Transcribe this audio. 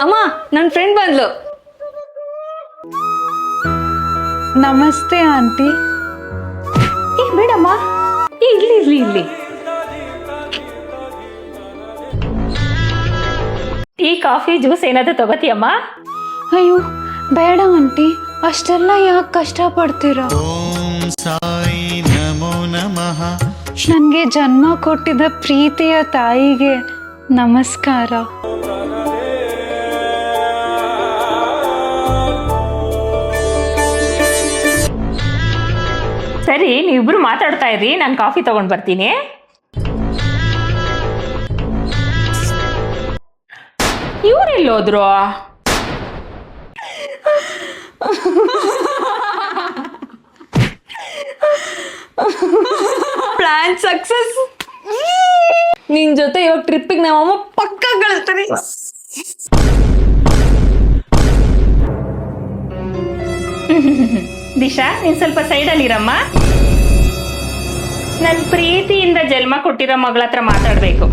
ಅಮ್ಮ, ನನ್ನ ಫ್ರೆಂಡ್ ಬಂದ್ಲು. ನಮಸ್ತೆ ಆಂಟಿ. ಬೇಡಮ್ಮ, ಇಲ್ಲಿ ಇರ್ಲಿ ಇಲ್ಲಿ. ಟೀ ಕಾಫಿ ಜ್ಯೂಸ್ ಏನಾದ್ರು ತಗೋತೀಯಮ್ಮ? ಅಯ್ಯೋ ಬೇಡ ಆಂಟಿ, ಅಷ್ಟೆಲ್ಲ ಯಾಕೆ ಕಷ್ಟಪಡ್ತೀರಾ? ನನಗೆ ಜನ್ಮ ಕೊಟ್ಟಿದ್ದ ಪ್ರೀತಿಯ ತಾಯಿಗೆ ನಮಸ್ಕಾರ. ಸರಿ, ನೀವಿಬ್ರು ಮಾತಾಡ್ತಾ ಇರಿ, ನಾನು ಕಾಫಿ ತಗೊಂಡ್ ಬರ್ತೀನಿ. ಇವ್ರೆಲ್ಲೋದ್ರು? Plan success. ನಿನ್ ಜೊತೆ ಇವಾಗ ಟ್ರಿಪ್ಪಿಗೆ ನಮ್ಮಮ್ಮ ಪಕ್ಕ ಕಳಿಸ್ತಾರೆ. ದಿಶಾ, ನೀನ್ ಸ್ವಲ್ಪ ಸೈಡಲ್ಲಿ ಇರಮ್ಮ. ನನ್ ಪ್ರೀತಿಯಿಂದ ಜನ್ಮ ಕೊಟ್ಟಿರೋ ಮಗಳ ಹತ್ರ ಮಾತಾಡ್ಬೇಕು.